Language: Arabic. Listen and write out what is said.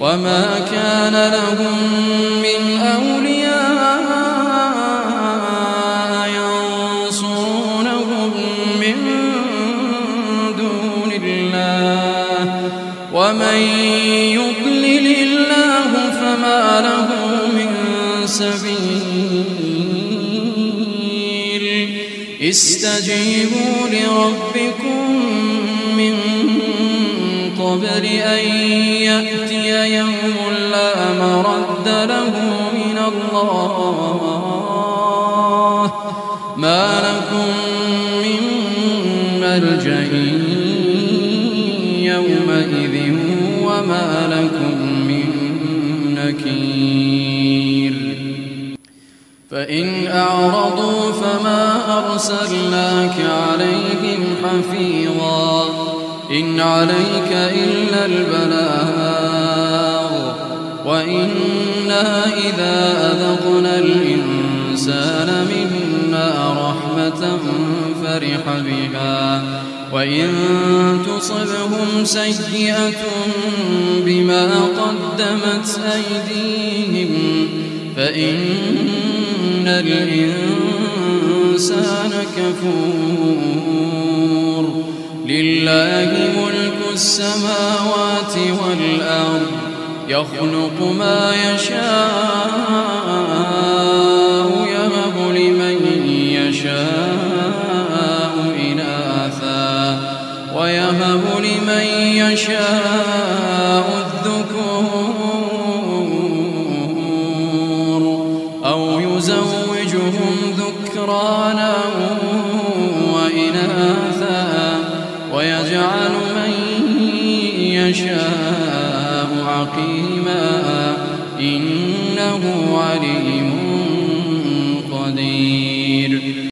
وما كان لهم من أولياء ينصرونهم من دون الله ومن يضلل الله فما له من سبيل استجيبوا لربكم من قبل أن يأتي يوم لا مرد له من الله ما لكم من ملجأ يومئذ وما لكم من نكير فإن أعرضوا فما أرسلناك عليهم حفيظا إن عليك إلا البلاغ وإنا إذا أذقنا الإنسان منا رحمة فرح بها وإن تصبهم سيئة بما قدمت أيديهم فإن الإنسان كفور لله ملك السماوات والأرض يخلق ما يشاء يهب لمن يشاء إناثا ويهب لمن يشاء الذكور أو يزوجهم ذكرانا وإناثا ويجعل من يشاء عقيما إنه عليم